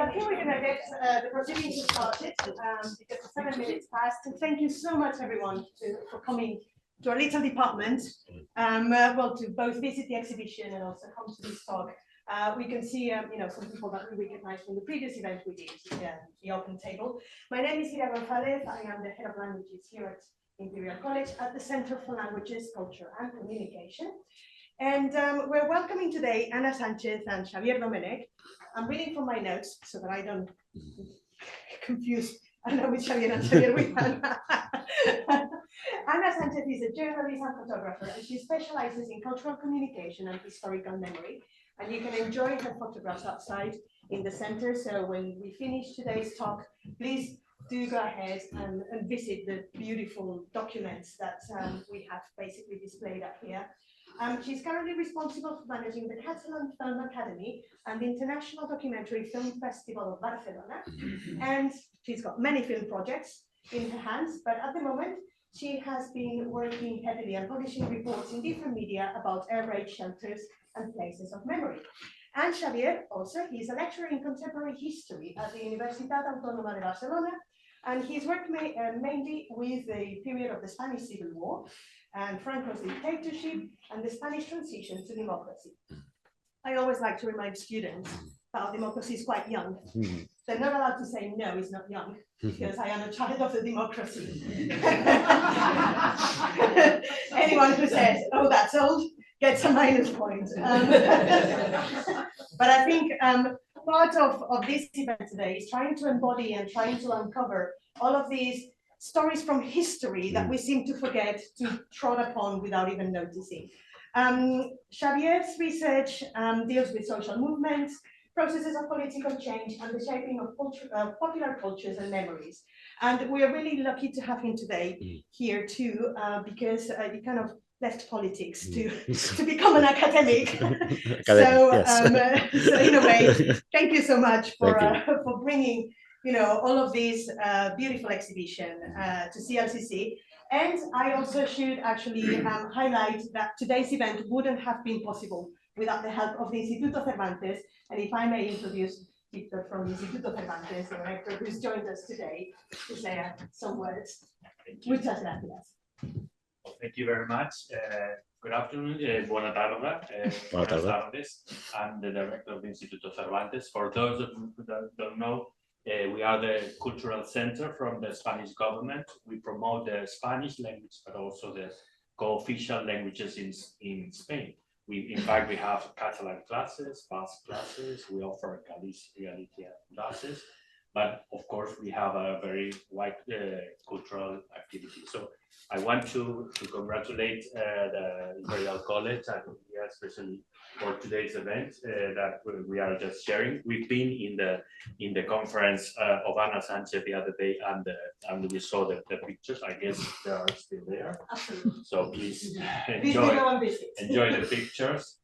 I think we're going to get the proceedings started because it's 7 minutes past. And thank you so much, everyone, for coming to our little department. Well, to both visit the exhibition and also come to this talk. We can see, some people that we recognize from the previous event we did, the open table. My name is Ira Gonzalez. I am the head of languages here at Imperial College at the Center for Languages, Culture and Communication. And we're welcoming today Ana Sánchez and Xavier Domènech. I'm reading from my notes so that I don't confuse Ana with Xavier and Xavier with Ana. Ana Sánchez is a journalist and photographer, and she specializes in cultural communication and historical memory. And you can enjoy her photographs outside in the center. So when we finish today's talk, please do go ahead and visit the beautiful documents that we have basically displayed up here. She's currently responsible for managing the Catalan Film Academy and the International Documentary Film Festival of Barcelona. And she's got many film projects in her hands, but at the moment, she has been working heavily and publishing reports in different media about air raid shelters and places of memory. And Xavier also, he's a lecturer in contemporary history at the Universitat Autónoma de Barcelona, and he's worked mainly with the period of the Spanish Civil War and Franco's dictatorship and the Spanish transition to democracy. I always like to remind students that democracy is quite young. They're not allowed to say, no, it's not young, because I am a child of the democracy. Anyone who says, oh, that's old, gets a minus point. But I think part of this event today is trying to embody and trying to uncover all of these stories from history that we seem to forget to trod upon without even noticing. Xavier's research deals with social movements, processes of political change, and the shaping of popular cultures and memories. And we are really lucky to have him today here too, because he kind of left politics to become an academic. So in a way, thank you so much for bringing all of these beautiful exhibition to CLCC. And I also should actually highlight that today's event wouldn't have been possible without the help of the Instituto Cervantes. And if I may introduce Victor from the Instituto Cervantes, the director who's joined us today, to say some words. Muchas gracias. Well, thank you very much. Good afternoon. Buenas tardes. I'm the director of the Instituto Cervantes. For those of you who don't know, we are the cultural center from the Spanish government. We promote the Spanish language, but also the co-official languages in Spain. In fact, we have Catalan classes, Basque classes. We offer Galicia classes. But of course, we have a very wide cultural activity. So I want to congratulate the Imperial College, and especially for today's event that we are just sharing. We've been in the conference of Ana Sánchez the other day, and we saw the pictures. I guess they are still there. Absolutely. So please enjoy the pictures.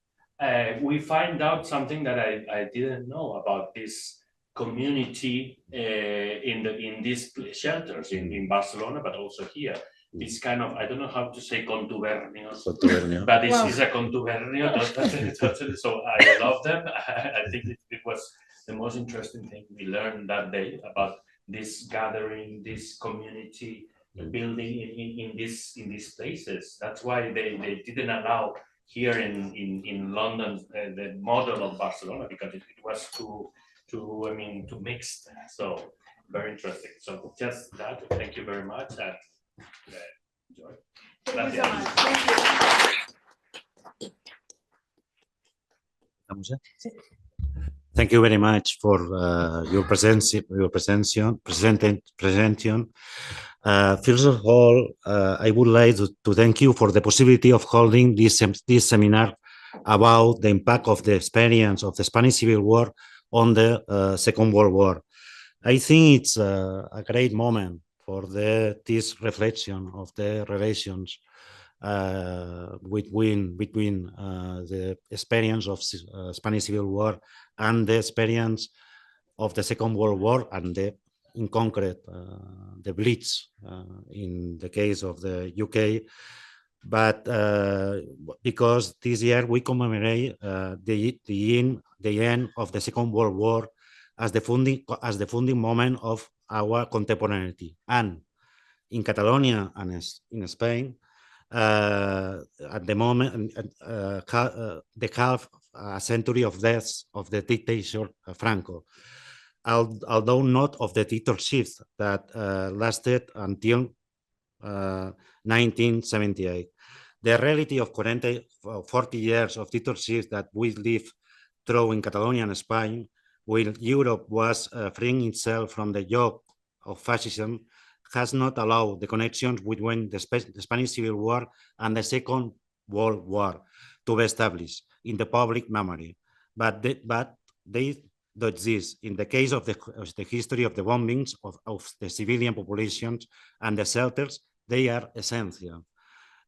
We find out something that I didn't know about this community in these shelters in Barcelona, but also here. This kind of, I don't know how to say contubernio, but this is a contubernio. Totally. So I love them. I think it was the most interesting thing we learned that day about this gathering, this community building in these places. That's why they didn't allow here in London the model of Barcelona, because it was too mix. So very interesting. So just that. Thank you very much, and enjoy. Thank you so much. Thank you. Thank you very much for your presentation. First of all, I would like to thank you for the possibility of holding this seminar about the impact of the experience of the Spanish Civil War on the Second World War. I think it's a great moment for this reflection of the relations between the experience of Spanish Civil War and the experience of the Second World War, and in concrete the Blitz in the case of the UK. But because this year we commemorate the end of the Second World War as the founding moment of our contemporaneity. And in Catalonia and in Spain, at the moment, the half a century of deaths of the dictator Franco, although not of the dictatorship that lasted until 1978. The reality of 40 years of dictatorship that we lived through in Catalonia and Spain, while Europe was freeing itself from the yoke of fascism, has not allowed the connections between the Spanish Civil War and the Second World War to be established in the public memory. But they do exist. In the case of the history of the bombings of the civilian populations and the shelters, they are essential.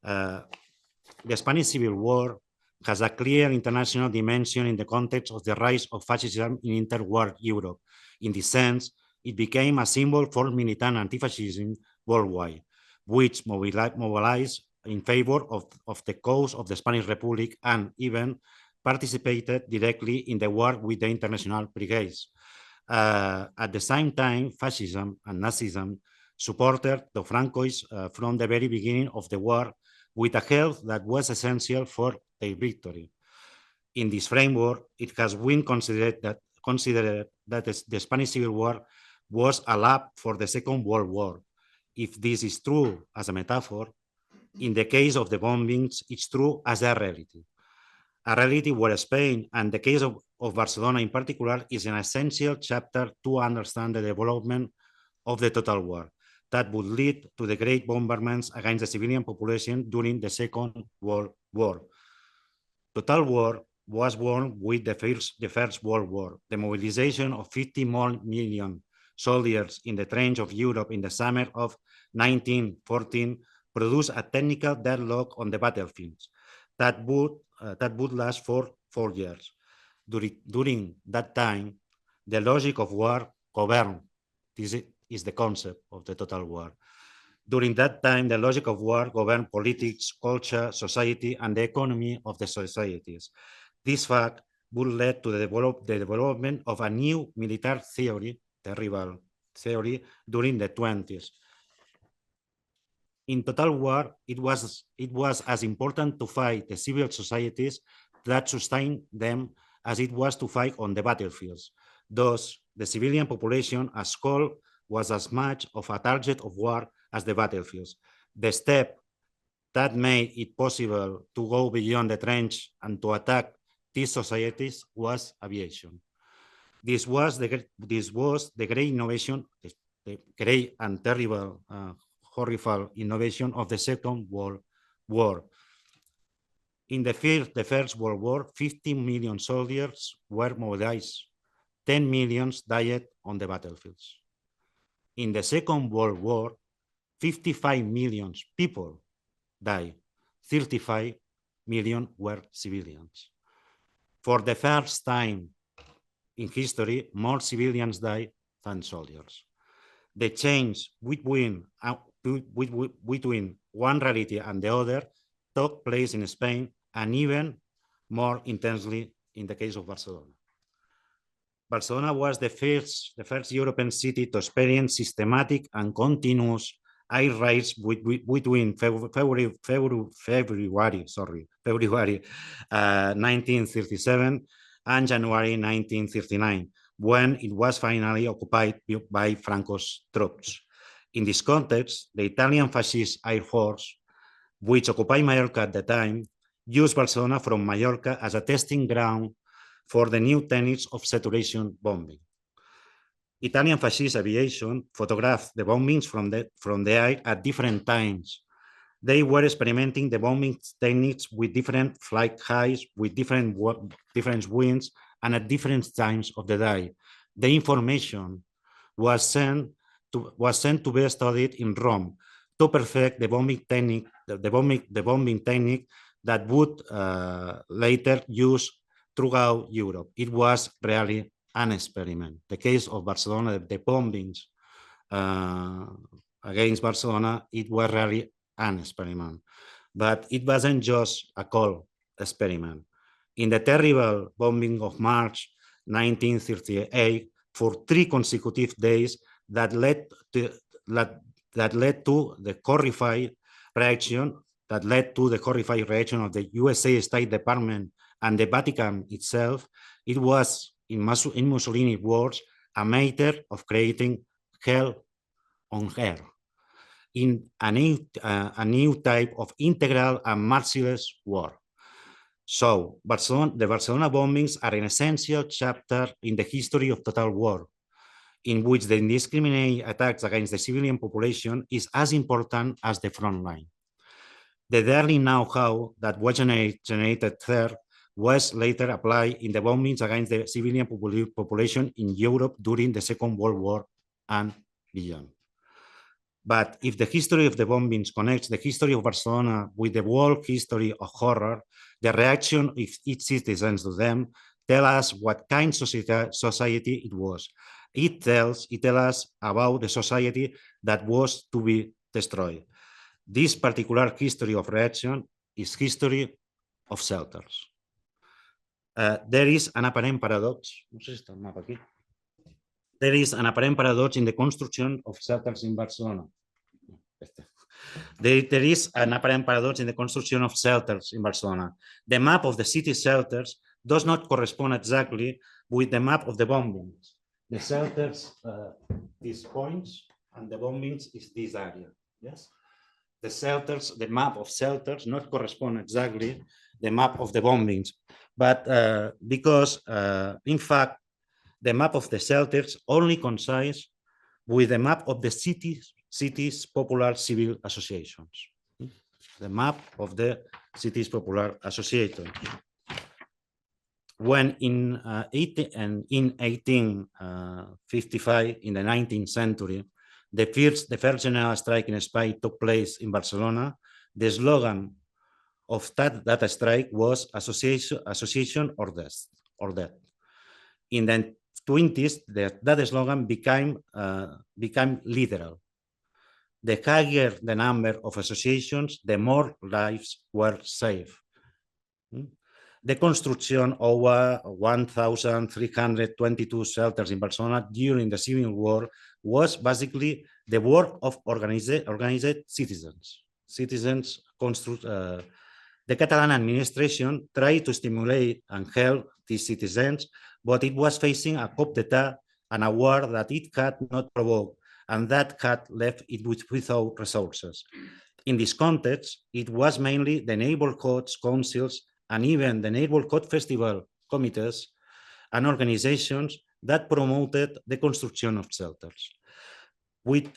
The Spanish Civil War has a clear international dimension in the context of the rise of fascism in interwar Europe. In this sense, it became a symbol for militant anti-fascism worldwide, which mobilized in favor of the cause of the Spanish Republic and even participated directly in the war with the international brigades. At the same time, fascism and Nazism supported the Francoists from the very beginning of the war with a help that was essential for their victory. In this framework, it has been considered that the Spanish Civil War was a lab for the Second World War. If this is true as a metaphor, in the case of the bombings, it's true as a reality where Spain, and the case of Barcelona in particular, is an essential chapter to understand the development of the total war that would lead to the great bombardments against the civilian population during the Second World War. Total war was born with the First World War. The mobilization of 50 million soldiers in the trench of Europe in the summer of 1914 produced a technical deadlock on the battlefields that would last for 4 years. During that time, the logic of war governed. This is the concept of the total war. During that time, the logic of war governed politics, culture, society, and the economy of the societies. This fact would lead to the development of a new military theory, the rival theory, during the 20s. In total war, it was as important to fight the civil societies that sustained them as it was to fight on the battlefields. Thus, the civilian population as whole was as much of a target of war as the battlefields. The step that made it possible to go beyond the trench and to attack these societies was aviation. This was the great innovation, the great and terrible, horrible innovation of the Second World War. In the First World War, 50 million soldiers were mobilized. 10 million died on the battlefields. In the Second World War, 55 million people died. 35 million were civilians. For the first time in history, more civilians died than soldiers. The change between one reality and the other took place in Spain and even more intensely in the case of Barcelona. Barcelona was the first European city to experience systematic and continuous air raids between February 1937 and January 1939, when it was finally occupied by Franco's troops. In this context, the Italian fascist air force, which occupied Mallorca at the time, used Barcelona from Mallorca as a testing ground for the new techniques of saturation bombing. Italian fascist aviation photographed the bombings from the air at different times. They were experimenting the bombing techniques with different flight heights, with different winds, and at different times of the day. The information was sent to be studied in Rome to perfect the bombing technique, the bombing technique that would later use throughout Europe. It was really an experiment. The case of Barcelona, the bombings against Barcelona, it was really an experiment. But it wasn't just a cold experiment. In the terrible bombing of March 1938, for 3 consecutive days that led to the horrified reaction of the USA State Department and the Vatican itself. It was, in Mussolini's words, a matter of creating hell on earth in a new type of integral and merciless war. So the Barcelona bombings are an essential chapter in the history of total war, in which the indiscriminate attacks against the civilian population is as important as the front line. The deadly know-how that was generated there was later applied in the bombings against the civilian population in Europe during the Second World War and beyond. But if the history of the bombings connects the history of Barcelona with the world history of horror, the reaction of its citizens to them tell us what kind of society it was. It tells us about the society that was to be destroyed. This particular history of reaction is history of shelters. There is an apparent paradox. There is an apparent paradox in the construction of shelters in Barcelona. There is an apparent paradox in the construction of shelters in Barcelona. The map of the city shelters does not correspond exactly with the map of the bombings. The shelters, these points, and the bombings is this area. Yes, the shelters, the map of shelters, not correspond exactly the map of the bombings, but because in fact the map of the shelters only coincides with the map of the city's popular civil associations. The map of the city's popular associations. When in 1855, in the 19th century, the first general strike in Spain took place in Barcelona, the slogan of that strike was association or death. In the 20s, that slogan became literal. The higher the number of associations, the more lives were saved. The construction of 1,322 shelters in Barcelona during the Civil War was basically the work of organized citizens. The Catalan administration tried to stimulate and help these citizens, but it was facing a coup d'etat and a war that it had not provoked, and that had left it without resources. In this context, it was mainly the neighborhood councils and even the neighborhood festival committees and organizations that promoted the construction of shelters. With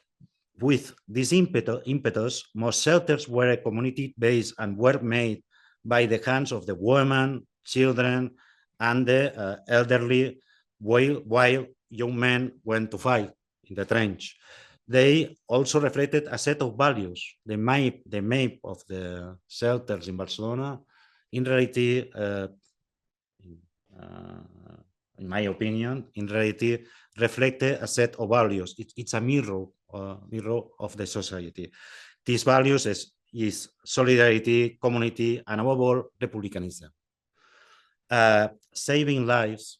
this impetus, most shelters were community-based and were made by the hands of the women, children, and the elderly, while young men went to fight in the trench. They also reflected a set of values. The map of the shelters in Barcelona, in reality, in my opinion, reflected a set of values. It's a mirror of the society. These values is solidarity, community, and above all, republicanism. Saving lives,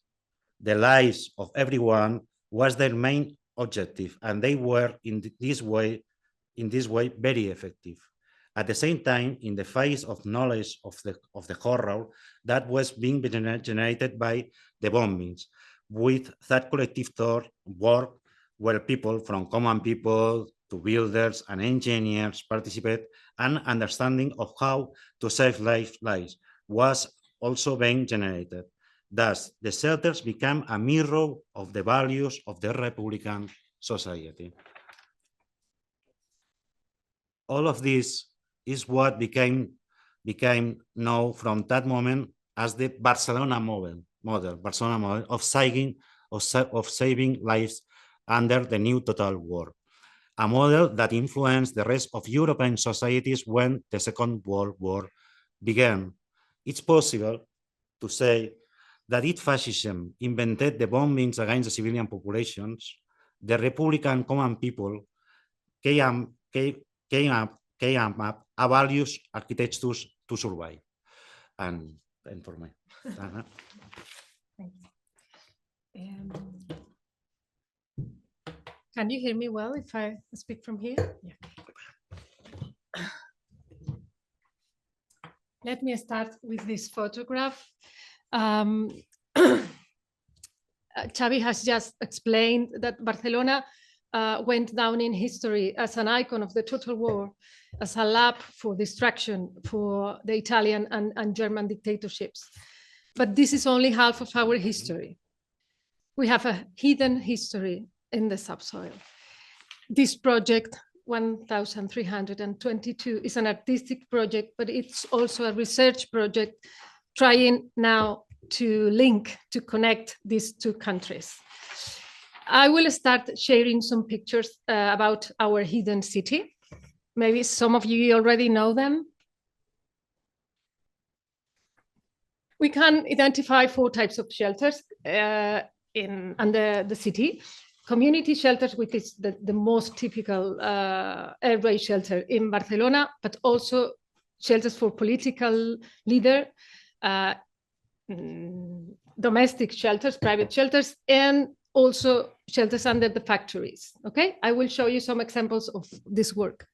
the lives of everyone, was their main objective, and they were in this way very effective. At the same time, in the face of knowledge of the horror that was being generated by the bombings, with that collective thought work where people from common people to builders and engineers participate, and understanding of how to save lives was also being generated. Thus, the shelters became a mirror of the values of the Republican society. All of this is what became known from that moment as the Barcelona model of saving lives under the new total war, a model that influenced the rest of European societies when the Second World War began. It's possible to say that if fascism invented the bombings against the civilian populations, the Republican common people came up a values architecture to survive. And for me. Thank you. Can you hear me well if I speak from here? Yeah. Let me start with this photograph. Xavi has just explained that Barcelona went down in history as an icon of the total war, as a lab for destruction for the Italian and German dictatorships. But this is only half of our history. We have a hidden history in the subsoil. This project, 1322, is an artistic project, but it's also a research project trying now to link, to connect these two countries. I will start sharing some pictures about our hidden city. Maybe some of you already know them. We can identify 4 types of shelters under the city. Community shelters, which is the most typical air raid shelter in Barcelona, but also shelters for political leaders, domestic shelters, private shelters, and also shelters under the factories. Okay, I will show you some examples of this work.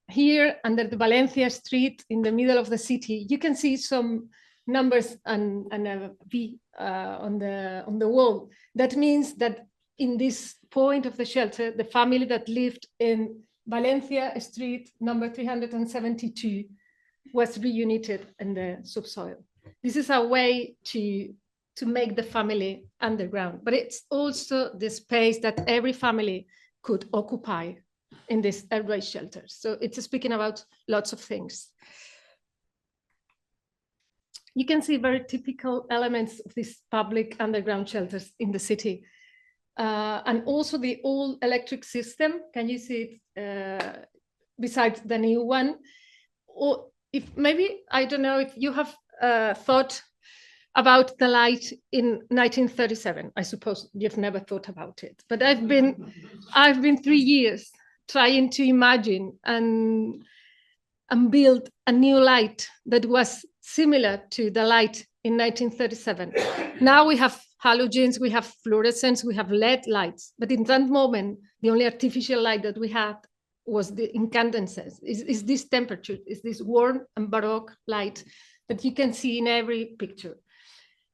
Here under the Valencia street in the middle of the city, you can see some numbers and a V on the wall. That means that in this point of the shelter, the family that lived in Valencia street number 372 was reunited in the subsoil. This is a way to make the family underground, but it's also the space that every family could occupy in this air raid shelter. So it's speaking about lots of things. You can see very typical elements of these public underground shelters in the city. And also the old electric system, can you see it besides the new one? Or if maybe, I don't know if you have thought about the light in 1937. I suppose you've never thought about it, but I've been 3 years trying to imagine and build a new light that was similar to the light in 1937. Now we have halogens, we have fluorescence, we have LED lights, but in that moment, the only artificial light that we had was the incandescence. Is this temperature, is this warm and baroque light that you can see in every picture.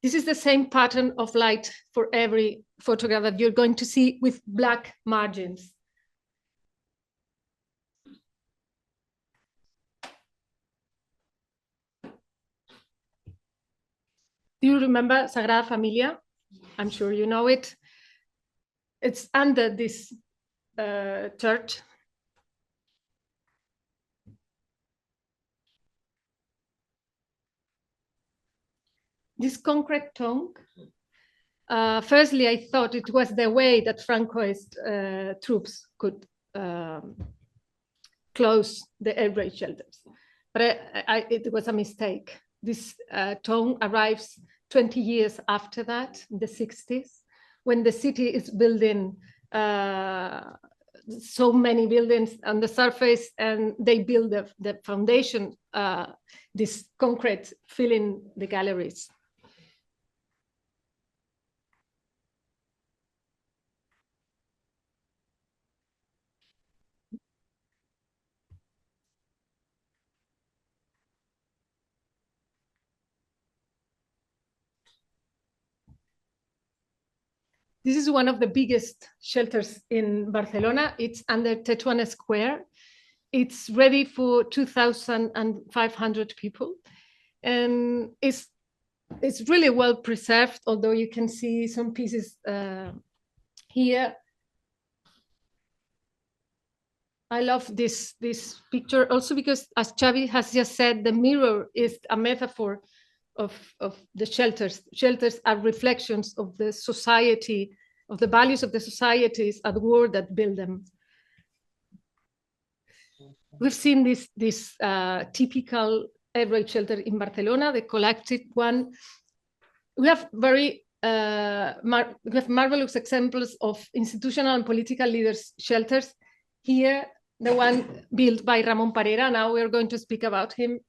This is the same pattern of light for every photograph that you're going to see with black margins. Do you remember Sagrada Familia? I'm sure you know it. It's under this church. This concrete tongue, firstly, I thought it was the way that Francoist troops could close the air raid shelters, but it was a mistake. This tongue arrives 20 years after that, in the 60s, when the city is building so many buildings on the surface, and they build the foundation, this concrete filling the galleries. This is one of the biggest shelters in Barcelona. It's under Tetuan Square. It's ready for 2,500 people. And it's really well preserved, although you can see some pieces here. I love this picture also because, as Xavi has just said, the mirror is a metaphor of the shelters. Shelters are reflections of the society, of the values of the societies at war that build them. We've seen this typical air raid shelter in Barcelona, the collected one. We have very marvelous examples of institutional and political leaders' shelters. Here, the one built by Ramon Parera. Now we're going to speak about him.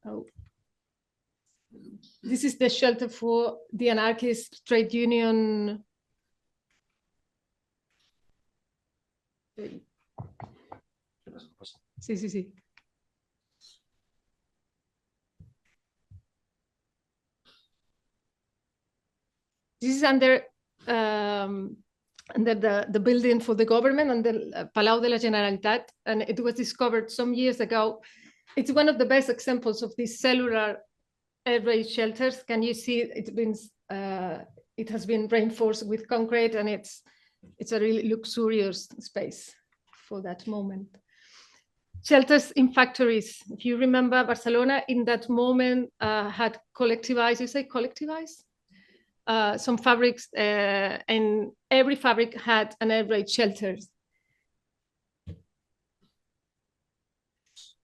Oh. This is the shelter for the anarchist trade union. Sí. This is under the building for the government, under Palau de la Generalitat, and it was discovered some years ago. It's one of the best examples of these cellular air raid shelters. Can you see it has been reinforced with concrete, and it's a really luxurious space for that moment. Shelters in factories. If you remember, Barcelona in that moment had collectivized, you say collectivized? Some fabrics, and every fabric had an air raid shelter.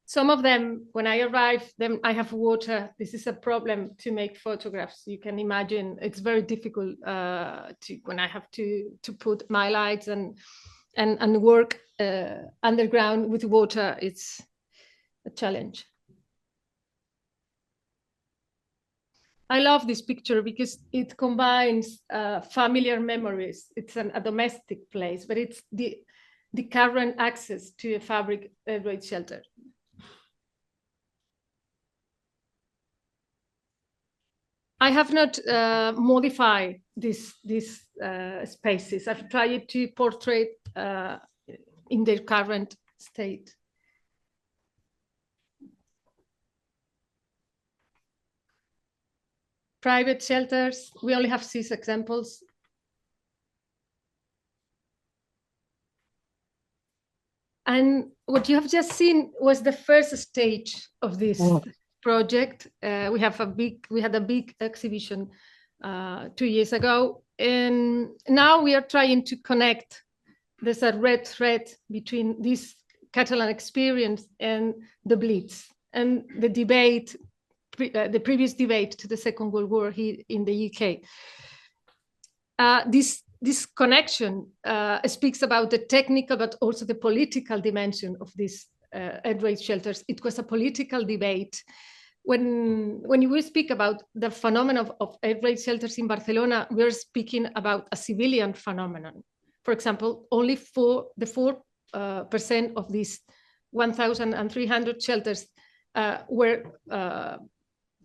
Some of them, when I arrived, then I have water. This is a problem to make photographs. You can imagine it's very difficult when I have to put my lights and work underground with water. It's a challenge. I love this picture because it combines familiar memories. It's a domestic place, but it's the current access to a fabric air raid shelter. I have not modified these spaces. I've tried to portray in their current state. Private shelters, we only have 6 examples. And what you have just seen was the first stage of this project. We had a big exhibition 2 years ago, and now we are trying to connect. There's a red thread between this Catalan experience and the Blitz and the debate, the previous debate to the Second World War here in the UK. This connection speaks about the technical but also the political dimension of these air raid shelters. It was a political debate. When we speak about the phenomenon of air raid shelters in Barcelona, we're speaking about a civilian phenomenon. For example, only 4% of these 1,300 shelters were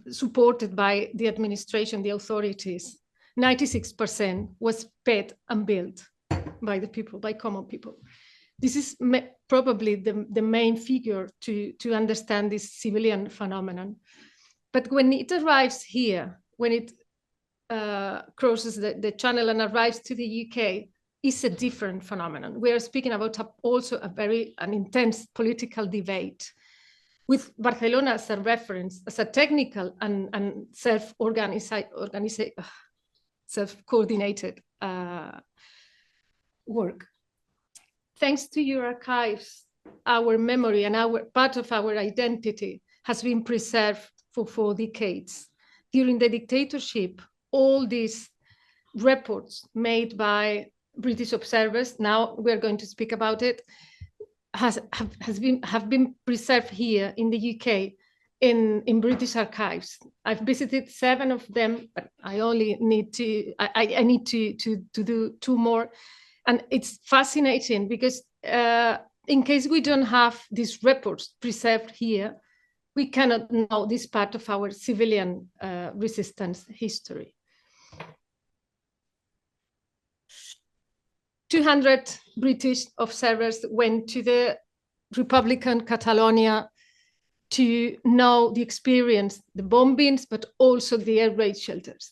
supported by the administration, the authorities. 96% was paid and built by the people, by common people. This is probably the main figure to understand this civilian phenomenon. But when it arrives here, when it crosses the channel and arrives to the UK, it's a different phenomenon. We are speaking about also an intense political debate with Barcelona as a reference, as a technical and self-coordinated work. Thanks to your archives, our memory and part of our identity has been preserved for 4 decades. During the dictatorship, all these reports made by British observers, now we're going to speak about it, have been preserved here in the UK in British archives. I've visited 7 of them, but I only need to do 2 more. And it's fascinating because in case we don't have these reports preserved here, we cannot know this part of our civilian resistance history. 200 British observers went to the Republican Catalonia to know the experience, the bombings, but also the air raid shelters.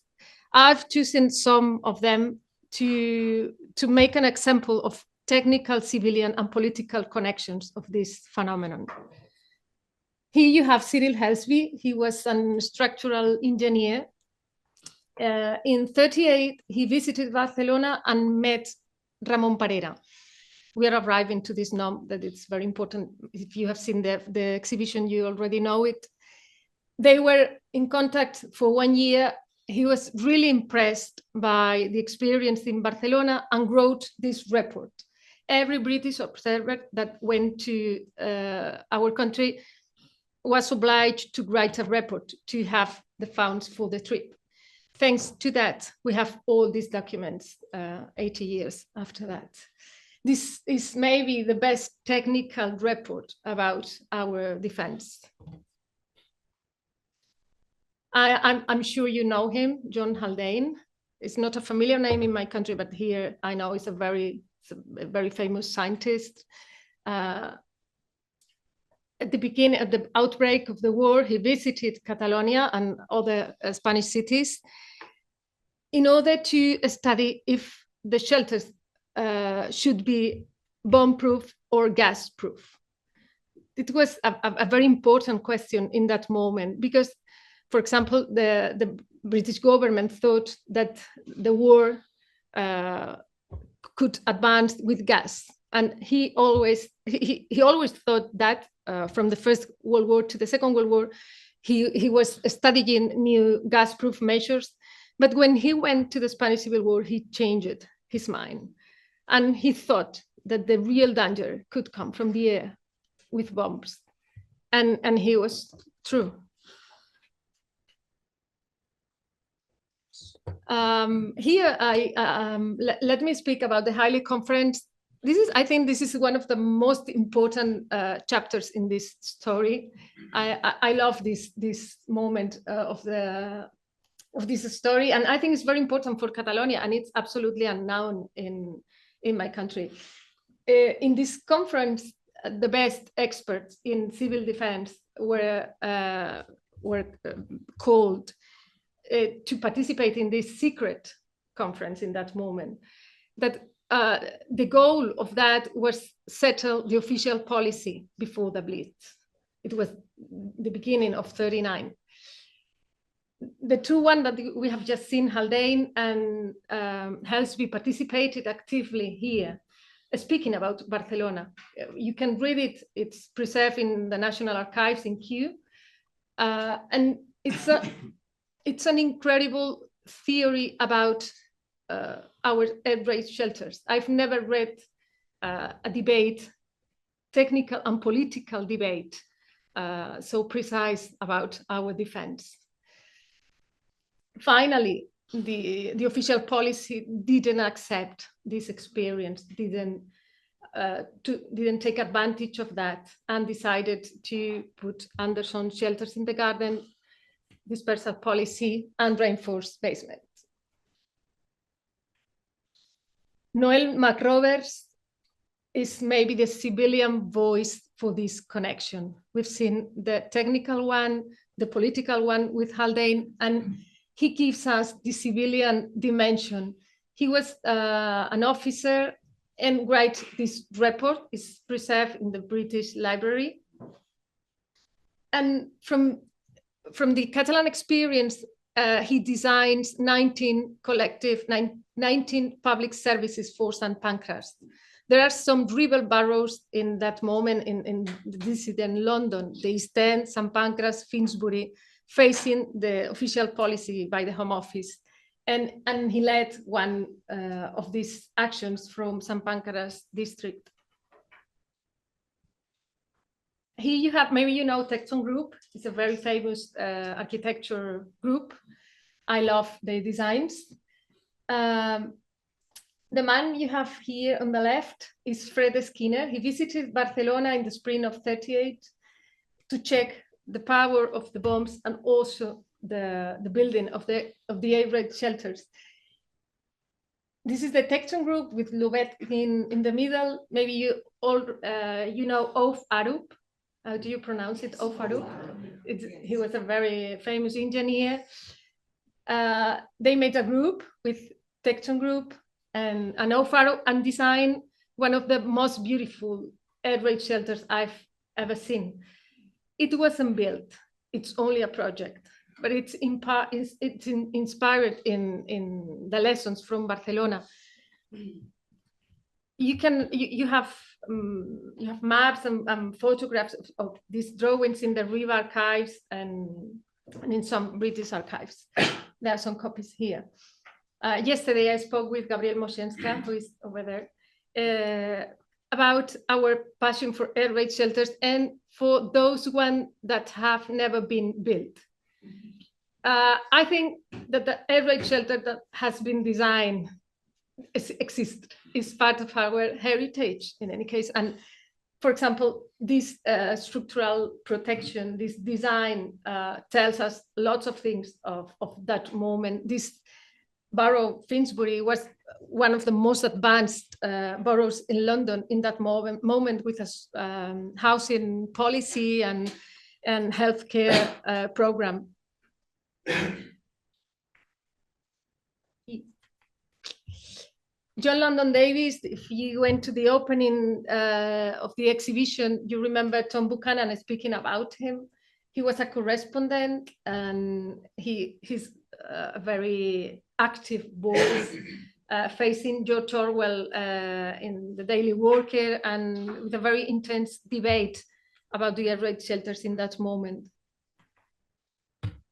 I've chosen some of them to make an example of technical, civilian, and political connections of this phenomenon. Here you have Cyril Helsby. He was a structural engineer. In 1938, he visited Barcelona and met Ramon Parera. We are arriving to this now that it's very important. If you have seen the exhibition, you already know it. They were in contact for 1 year. He was really impressed by the experience in Barcelona and wrote this report. Every British observer that went to our country was obliged to write a report to have the funds for the trip. Thanks to that, we have all these documents 80 years after that. This is maybe the best technical report about our defense. I'm sure you know him, John Haldane. It's not a familiar name in my country, but here I know he's a very famous scientist. At the beginning of the outbreak of the war, he visited Catalonia and other Spanish cities in order to study if the shelters should be bomb-proof or gas-proof. It was a very important question in that moment because, for example, the British government thought that the war could advance with gas. And he always thought that from the First World War to the Second World War, he was studying new gas-proof measures. But when he went to the Spanish Civil War, he changed his mind. And he thought that the real danger could come from the air with bombs. And he was true. Here, let me speak about the Haile Conference. I think this is one of the most important chapters in this story. I love this moment of this story, and I think it's very important for Catalonia, and it's absolutely unknown in my country. In this conference, the best experts in civil defense were called to participate in this secret conference in that moment. That the goal of that was settle the official policy before the Blitz. It was the beginning of 1939. The two ones that we have just seen, Haldane and Helsby, participated actively here, speaking about Barcelona. You can read it, it's preserved in the National Archives in Kew. And it's an incredible theory about our air raid shelters. I've never read a debate, technical and political debate, so precise about our defense. Finally, the official policy didn't accept this experience, didn't take advantage of that, and decided to put Anderson shelters in the garden, dispersal policy, and reinforced basements. Noel McRoberts is maybe the civilian voice for this connection. We've seen the technical one, the political one with Haldane, and he gives us the civilian dimension. He was an officer and writes this report, is preserved in the British Library. And from the Catalan experience, he designs 19 public services for St. Pancras. There are some rebel boroughs in that moment in the dissident London, the East End, St. Pancras, Finsbury, facing the official policy by the Home Office. And he led one of these actions from St. Pancras district. Here you have, maybe you know Texton Group. It's a very famous architecture group. I love their designs. The man you have here on the left is Fred Skinner. He visited Barcelona in the spring of 1938 to check the power of the bombs and also the building of the air raid shelters. This is the Texton Group with Louvet in the middle. Maybe you all you know Of Arup. How do you pronounce it? Of Arup. He was a very famous engineer. They made a group with Texton Group and Of Arup and designed one of the most beautiful air raid shelters I've ever seen. It wasn't built. It's only a project, but it's inspired in the lessons from Barcelona. You have maps and photographs of these drawings in the Riva archives and in some British archives. There are some copies here. Yesterday I spoke with Gabriel Moshenska, who is over there, about our passion for air raid shelters and for those one that have never been built. I think that the air raid shelter that has been designed is part of our heritage in any case. And for example, this structural protection, this design tells us lots of things of that moment. This borough, Finsbury, was one of the most advanced boroughs in London in that moment with a housing policy and healthcare program. John London Davis, if you went to the opening of the exhibition, you remember Tom Buchanan speaking about him. He was a correspondent and he's a very active voice facing George Orwell in the Daily Worker and with a very intense debate about the air raid shelters in that moment.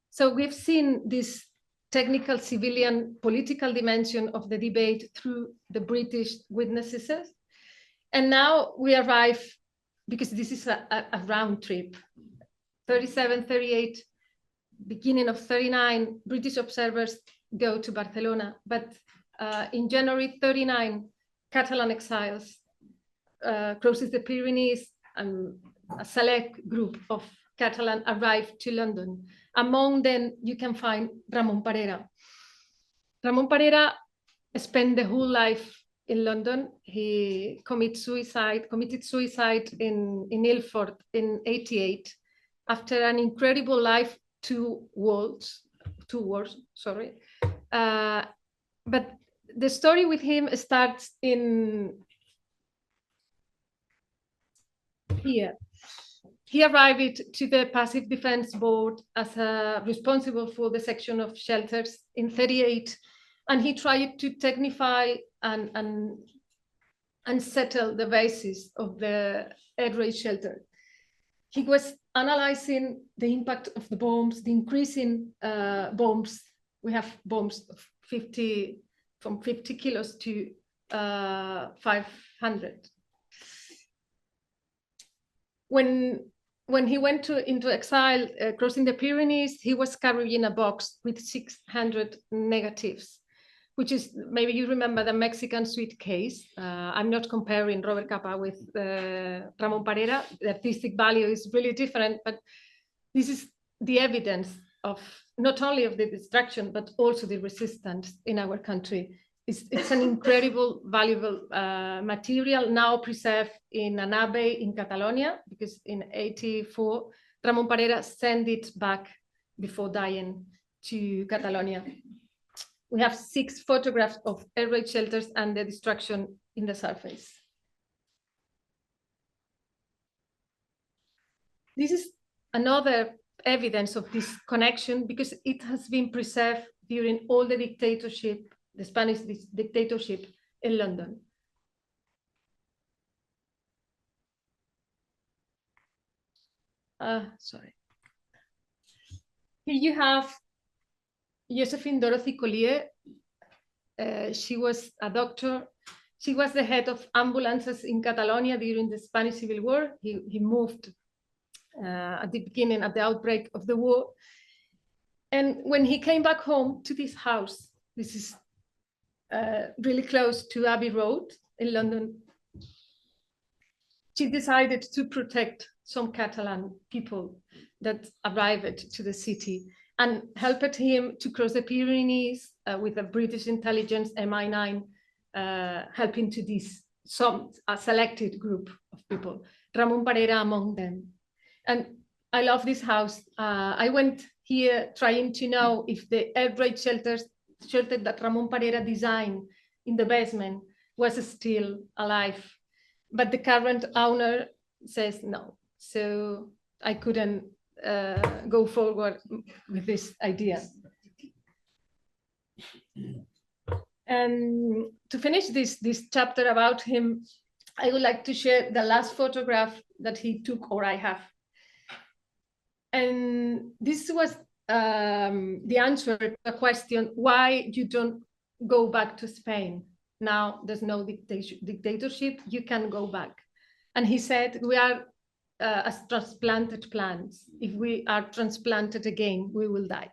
So we've seen this technical, civilian, political dimension of the debate through the British witnesses. And now we arrive, because this is a round trip, 37, 38, beginning of 39, British observers go to Barcelona. But in January 39, Catalan exiles crosses the Pyrenees and a select group of Catalan arrived to London. Among them, you can find Ramon Parera. Ramon Parera spent the whole life in London. He committed suicide in Ilford in '88 after an incredible life, two wars, sorry. But the story with him starts in here. He arrived to the Passive Defense Board as responsible for the section of shelters in '38, and he tried to technify and settle the basis of the air raid shelter. He was analyzing the impact of the bombs, the increasing bombs. We have bombs of from 50 kilos to 500. When he went into exile, crossing the Pyrenees, he was carrying a box with 600 negatives, which is, maybe you remember the Mexican suitcase. I'm not comparing Robert Capa with Ramon Parera. The artistic value is really different, but this is the evidence of not only of the destruction, but also the resistance in our country. It's an incredible, valuable material now preserved in an abbey in Catalonia, because in '84, Ramon Parera sent it back before dying to Catalonia. We have 6 photographs of air raid shelters and the destruction in the surface. This is another evidence of this connection, because it has been preserved during all the dictatorship, the Spanish dictatorship in London. Sorry. Here you have Josephine Dorothy Collier. She was a doctor. She was the head of ambulances in Catalonia during the Spanish Civil War. He moved at the beginning, at the outbreak of the war. And when he came back home to this house, this is really close to Abbey Road in London, she decided to protect some Catalan people that arrived to the city and helped him to cross the Pyrenees with a British intelligence MI9, helping to a selected group of people, Ramon Parera among them. And I love this house. I went here trying to know if the air raid shelter that Ramon Parera designed in the basement was still alive, but the current owner says no. So I couldn't go forward with this idea. And to finish this chapter about him, I would like to share the last photograph that he took, or I have. And this was the answer to the question, why you don't go back to Spain? Now there's no dictatorship, you can go back. And he said, we are as transplanted plants. If we are transplanted again, we will die.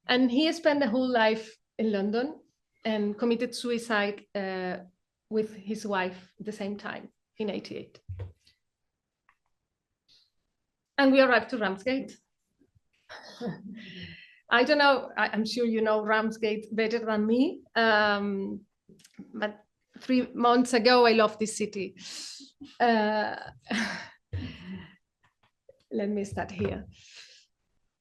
And he spent the whole life in London and committed suicide with his wife at the same time in '88. And we arrived to Ramsgate. I don't know, I'm sure you know Ramsgate better than me, but 3 months ago, I left this city. Let me start here.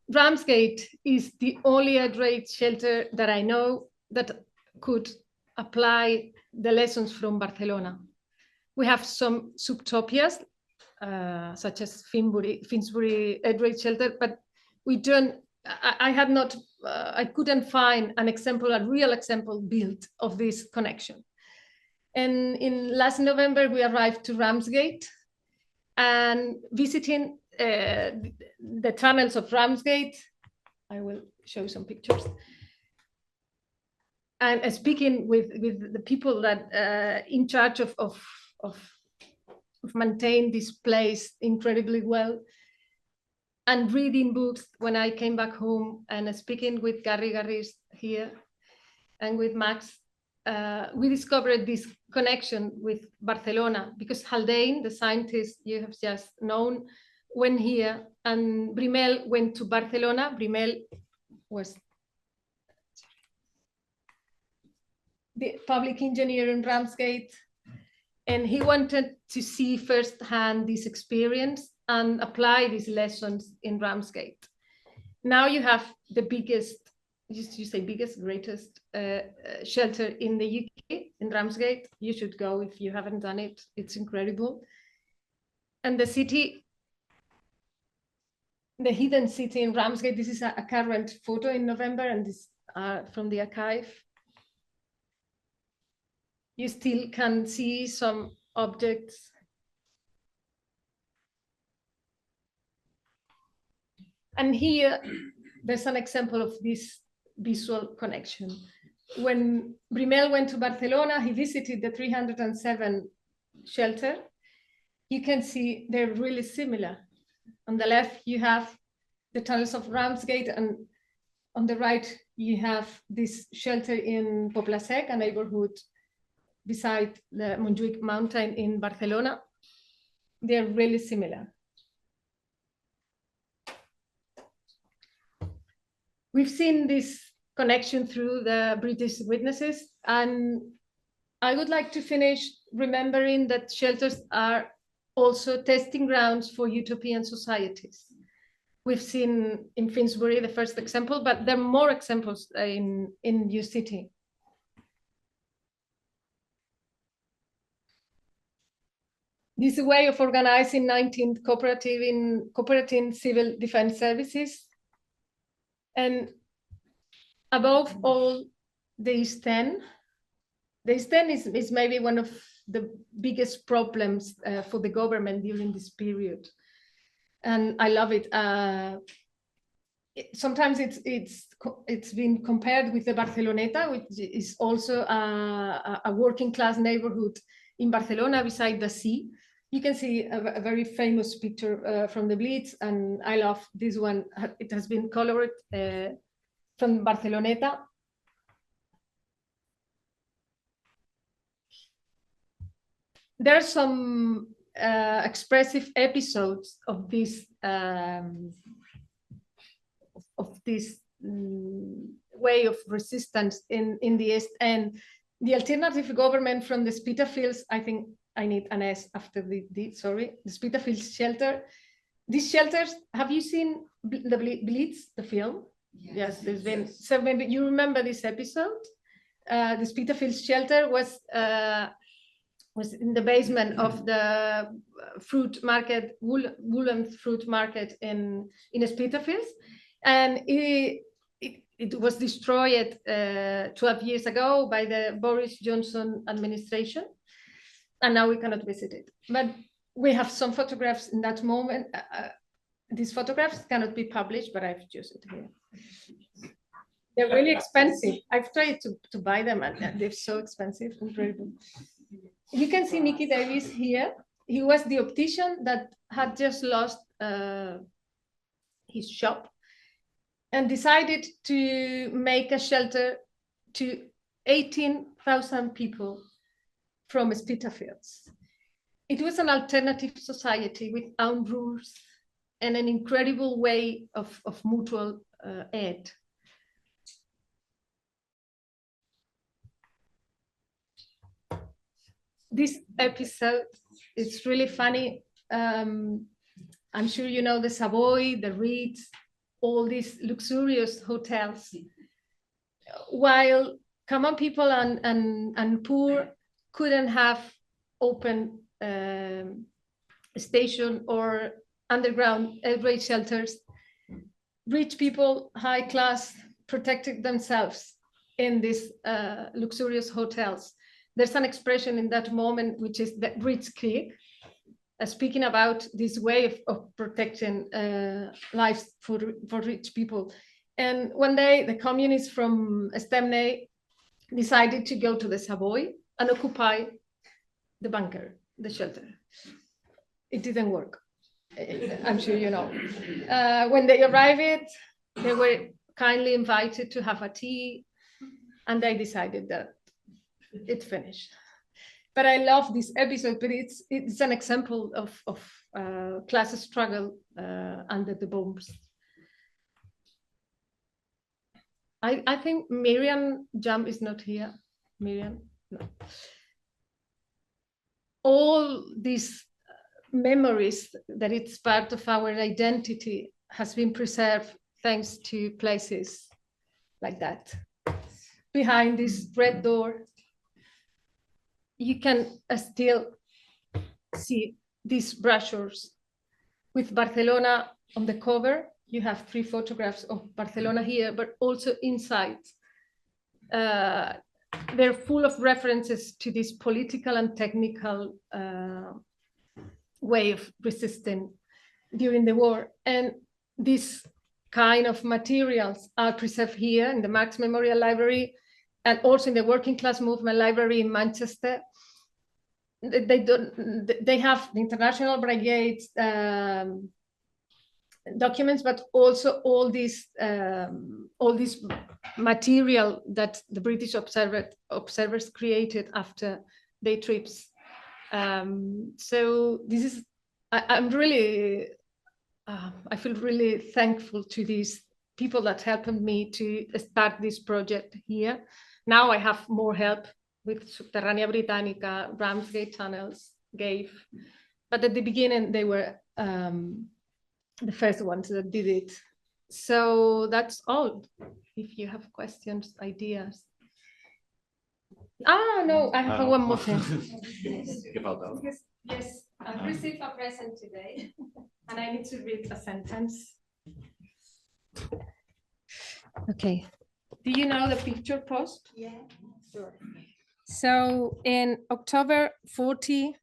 Ramsgate is the only air raid shelter that I know that could apply the lessons from Barcelona. We have some subtopias, such as Finsbury air raid shelter, but we don't. I couldn't find an example, a real example built of this connection. And in last November, we arrived to Ramsgate and visiting the tunnels of Ramsgate. I will show some pictures. And speaking with the people that in charge of maintain this place incredibly well, and reading books when I came back home, and speaking with Garry's here and with Max, we discovered this connection with Barcelona because Haldane, the scientist you have just known, went here, and Brimel went to Barcelona. Brimel was the public engineer in Ramsgate, and he wanted to see firsthand this experience and apply these lessons in Ramsgate. Now you have the biggest, you say biggest, greatest shelter in the UK, in Ramsgate. You should go if you haven't done it. It's incredible. And the city, the hidden city in Ramsgate, this is a current photo in November, and this from the archive. You still can see some objects. And here, there's an example of this visual connection. When Brimel went to Barcelona, he visited the 307 shelter. You can see they're really similar. On the left, you have the tunnels of Ramsgate, and on the right, you have this shelter in Poble Sec, a neighborhood beside the Montjuïc mountain in Barcelona. They're really similar. We've seen this connection through the British witnesses, and I would like to finish remembering that shelters are also testing grounds for utopian societies. We've seen in Finsbury the first example, but there are more examples in your city. This way of organizing 19th cooperative in cooperating civil defense services. And above all, the East End. The East End is maybe one of the biggest problems for the government during this period. And I love it. Sometimes it's been compared with the Barceloneta, which is also a working class neighborhood in Barcelona beside the sea. You can see a very famous picture from the Blitz, and I love this one. It has been colored from Barceloneta. There are some expressive episodes of this way of resistance in the East End. The alternative government from the Spitalfields, I think I need an S after the sorry, the Spitalfields shelter. These shelters, have you seen the Blitz, the film? Yes, there's been, so maybe you remember this episode. The Spitalfields shelter was in the basement of the fruit market, woolen fruit market in Spitalfields, and it was destroyed 12 years ago by the Boris Johnson administration, and now we cannot visit it. But we have some photographs in that moment. These photographs cannot be published, but I've chosen it here. They're really expensive. I've tried to buy them, and they're so expensive, incredible. You can see Mickey Davis here. He was the optician that had just lost his shop. and decided to make a shelter to 18,000 people from Spitalfields. It was an alternative society with own rules and an incredible way of mutual aid. This episode is really funny. I'm sure you know the Savoy, the Ritz, all these luxurious hotels. While common people and poor couldn't have open station or underground air shelters, rich people, high class, protected themselves in these luxurious hotels. There's an expression in that moment, which is the Blitzkrieg, speaking about this way of protecting lives for rich people. And one day, the communists from Stemney decided to go to the Savoy and occupy the bunker, the shelter. It didn't work. I'm sure you know. When they arrived, they were kindly invited to have a tea, and they decided that it's finished. But I love this episode, but it's an example of class struggle under the bombs. I think Miriam Jam is not here. Miriam, no. All these memories that it's part of our identity has been preserved thanks to places like that. Behind this red door, you can still see these brochures with Barcelona on the cover. You have 3 photographs of Barcelona here, but also inside. They're full of references to this political and technical way of resisting during the war. And these kind of materials are preserved here in the Marx Memorial Library and also in the Working Class Movement Library in Manchester. They have the International Brigade's documents, but also all this material that the British observers created after their trips. So this is, I'm really, I feel really thankful to these people that helped me to start this project here. Now I have more help with Subterránea Británica, Ramsgate Tunnels, GAVE, but at the beginning they were the first ones that did it. So that's all. If you have questions, ideas. No, I have one more thing. Yes, I've received a present today and I need to read a sentence. Okay. Do you know the picture post? Yeah. Sure. So in October 40,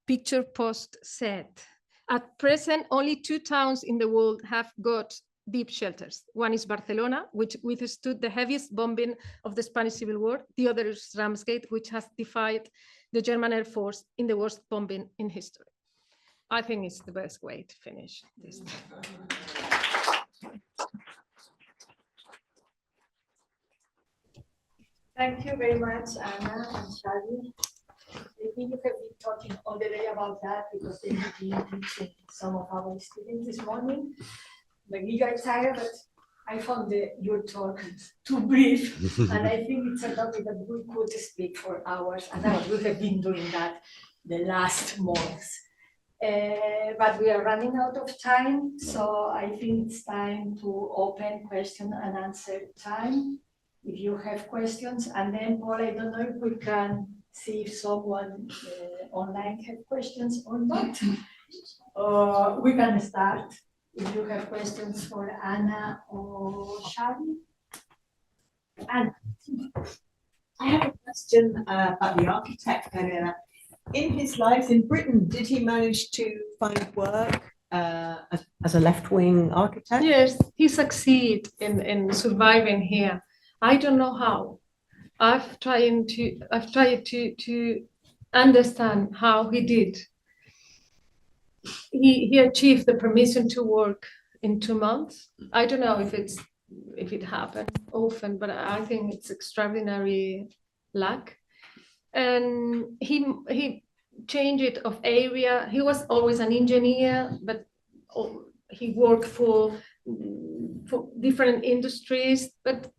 picture post said, at present, only 2 towns in the world have got deep shelters. One is Barcelona, which withstood the heaviest bombing of the Spanish Civil War. The other is Ramsgate, which has defied the German Air Force in the worst bombing in history. I think it's the best way to finish this. Thank you very much, Ana and Xavi. I think you have been talking all the day about that because they have been teaching some of our students this morning. Maybe you are tired, but I found your talk too brief, and I think it's a topic that we could speak for hours and hours. We have been doing that the last months. But we are running out of time, so I think it's time to open question and answer time. If you have questions, and then Paul, I don't know if we can see if someone online have questions or not. We can start. If you have questions for Ana or Xavi. Anna, I have a question about the architect. In his life in Britain, did he manage to find work as a left-wing architect? Yes, he succeeded in surviving here. I don't know how. I've tried to understand how he did. He achieved the permission to work in 2 months. I don't know if it's if it happens often, but I think it's extraordinary luck. And he changed it of area. He was always an engineer, but he worked for different industries. But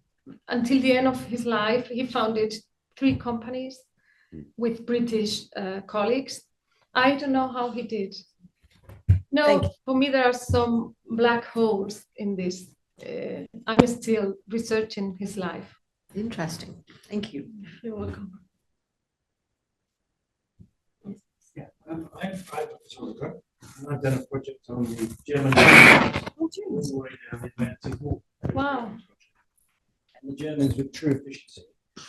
until the end of his life, he founded 3 companies with British colleagues. I don't know how he did. No, for me, there are some black holes in this. I'm still researching his life. Interesting. Thank you. You're welcome. Yeah, I'm a photographer, and I've done a project on the German war in the Atlantic War. Wow. And the Germans, with true efficiency,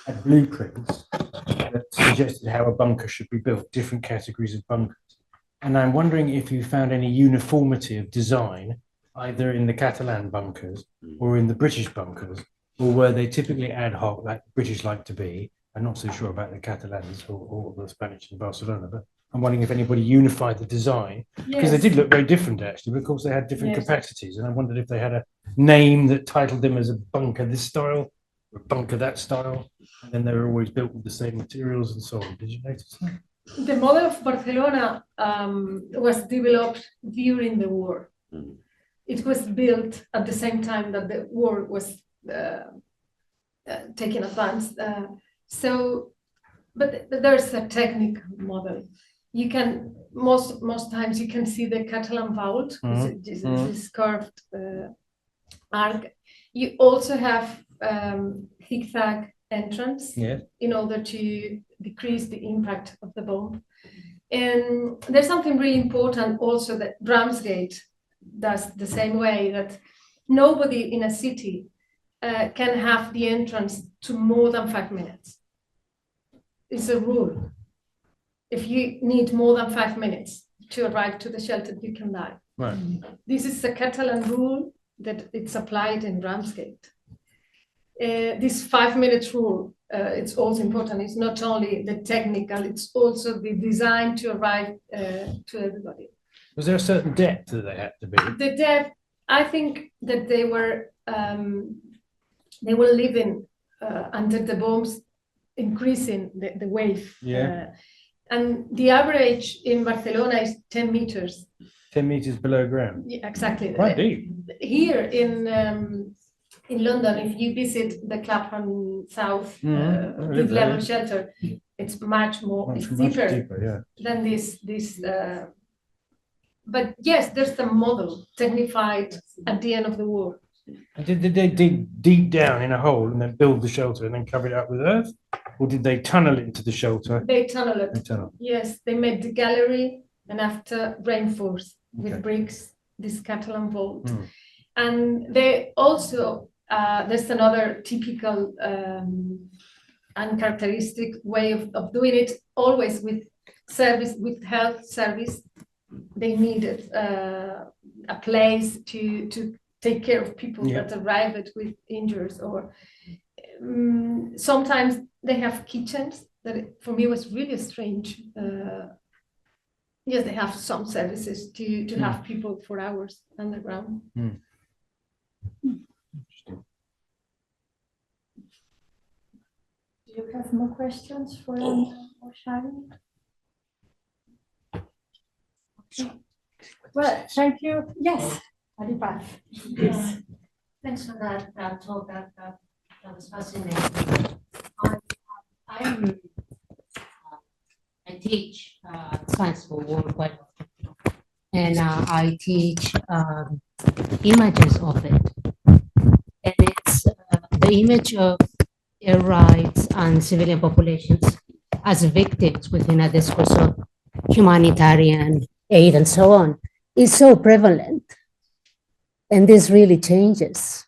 had blueprints that suggested how a bunker should be built, different categories of bunkers. And I'm wondering if you found any uniformity of design, either in the Catalan bunkers or in the British bunkers, or were they typically ad hoc, like the British like to be? I'm not so sure about the Catalans or the Spanish in Barcelona, but I'm wondering if anybody unified the design, because they did look very different actually, but of course they had different capacities. And I wondered if they had a name that titled them as a bunker this style, or a bunker that style, and then they were always built with the same materials and so on. Did you notice that? The model of Barcelona was developed during the war. It was built at the same time that the war was taking advance. But there's a technical model. You can most times you can see the Catalan vault, this curved arc. You also have zigzag entrance in order to decrease the impact of the bomb. And there's something really important also that Ramsgate does the same way, that nobody in a city can have the entrance to more than 5 minutes. It's a rule. If you need more than 5 minutes to arrive to the shelter, you can die. Right. This is a Catalan rule that it's applied in Ramsgate. This 5 minutes rule, it's also important. It's not only the technical, it's also the design to arrive to everybody. Was there a certain depth that they had to be? The depth, I think that they were living under the bombs, increasing the wave. And the average in Barcelona is 10 meters. 10 meters below ground. Yeah, exactly. Quite deep. Here in London, if you visit the Clapham South level shelter, it's much more deeper than this. But yes, there's the model technified at the end of the war. And did they dig deep down in a hole and then build the shelter and then cover it up with earth? Or did they tunnel into the shelter? They tunnel it. Yes, they made the gallery and after reinforced with bricks, this Catalan vault. And they also, there's another typical and characteristic way of doing it, always with service, with health service. They needed a place to take care of people that arrived with injuries, or sometimes they have kitchens. That for me was really strange. Yes, they have some services to have people for hours underground. Interesting. Do you have more questions for Shari? Well, thank you. Yes, Adipaz. Yes. Thanks for that talk. That was fascinating. I teach science for war quite often, and I teach images of it, and it's the image of air rights and civilian populations as victims within a discourse of humanitarian aid and so on is so prevalent, and this really changes.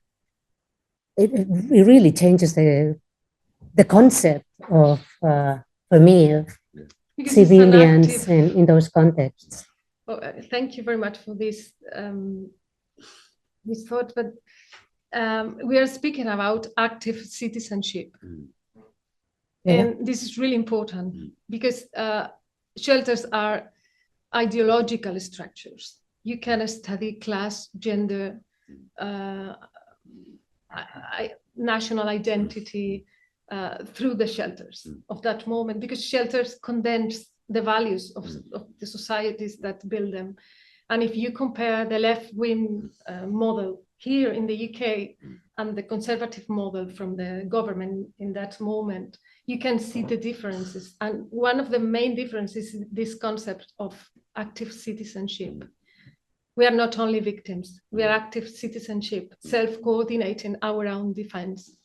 It really changes the concept of, for me, of civilians in those contexts. Oh, thank you very much for this this thought. But we are speaking about active citizenship, and this is really important because shelters are ideological structures. You can study class, gender, national identity through the shelters of that moment, because shelters condense the values of the societies that build them. And if you compare the left-wing model here in the UK and the conservative model from the government in that moment, you can see the differences. And one of the main differences is this concept of active citizenship. We are not only victims, we are active citizenship, self-coordinating our own defense.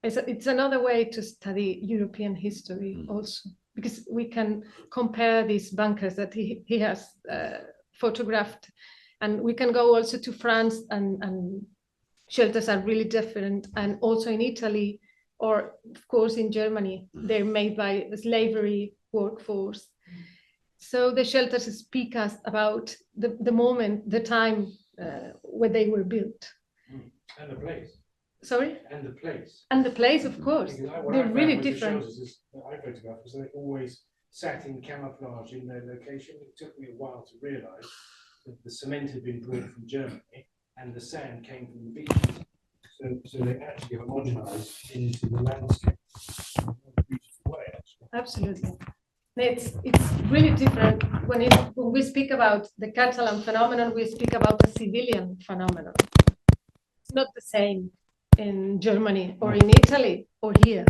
It's another way to study European history also, because we can compare these bunkers that he has photographed, and we can go also to France, and shelters are really different, and also in Italy, or of course in Germany, they're made by the slavery workforce. So the shelters speak us about the moment, the time where they were built. And the place. Sorry? And the place. And the place, of course. They're really different. I photographed was they always sat in camouflage in their location. It took me a while to realise that the cement had been brought from Germany and the sand came from the beaches. So they actually homogenised into the landscape. Beautiful way, actually. Absolutely. It's really different. When we speak about the Catalan phenomenon, we speak about the civilian phenomenon. It's not the same in Germany or in Italy or here.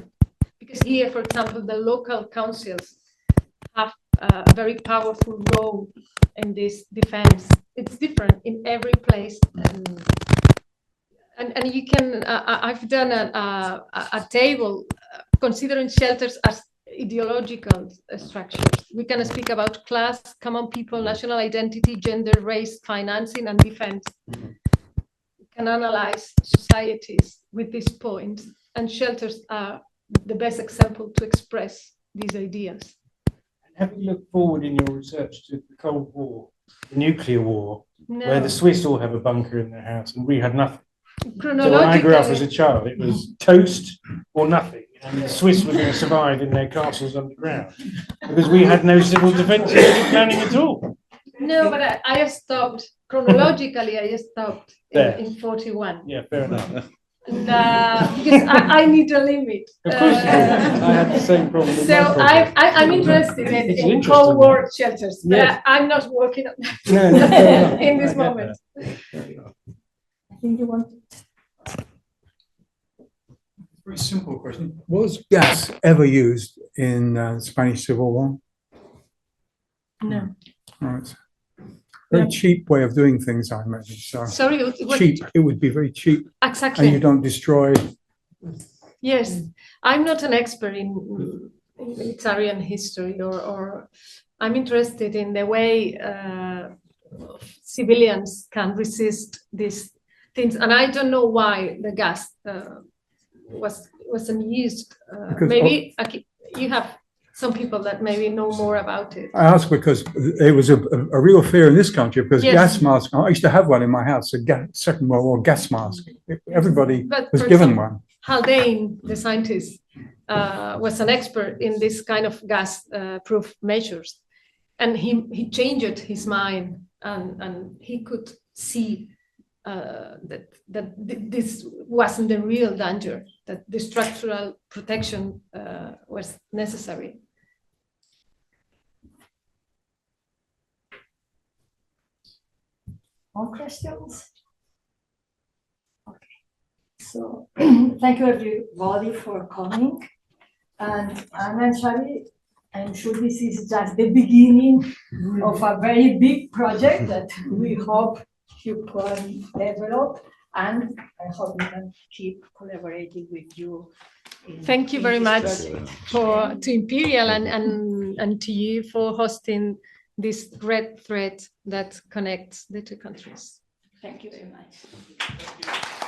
Because here, for example, the local councils have a very powerful role in this defense. It's different in every place. And you can, I've done a table considering shelters as ideological structures. We can speak about class, common people, national identity, gender, race, financing, and defense. We can analyze societies with these points, and shelters are the best example to express these ideas. Have you looked forward in your research to the Cold War, the nuclear war, No. where the Swiss all have a bunker in their house and we had nothing? So when I Chronologically, grew up as a child, it was toast or nothing. And the Swiss were going to survive in their castles underground because we had no civil defence planning at all. no, but I stopped chronologically. I stopped in 41. Yeah, fair enough. And, because I need a limit. Of course you did. I had the same problem with So my project. I'm interested It's in interesting, Cold War yeah. shelters, but Yes. I'm not working on No, no, fair enough. in this I get moment. that. I think you want. Very simple question. Was gas ever used in the Spanish Civil War? No. Right. Very No. cheap way of doing things, I imagine. So Sorry, what? cheap. It would be very cheap, and you Exactly. don't destroy. Yes, I'm not an expert in military history, or I'm interested in the way civilians can resist these things, and I don't know why the gas wasn't used. Because- Maybe you have some people that maybe know more about it. I ask because it was a real fear in this country because Yes. gas masks. I used to have one in my house, a Second World War gas mask. Everybody But was for given example, one. Haldane, the scientist, was an expert in this kind of gas-proof measures, and he changed his mind, and he could see that this wasn't the real danger, that the structural protection was necessary. More questions? Okay, so thank you everybody for coming. And Ana and Xavi, I'm sure this is just the beginning of a very big project that we hope you can develop, and I hope we can keep collaborating with you. Thank you very this much project. to Imperial and to you for hosting this red thread that connects the two countries. Thank you very much.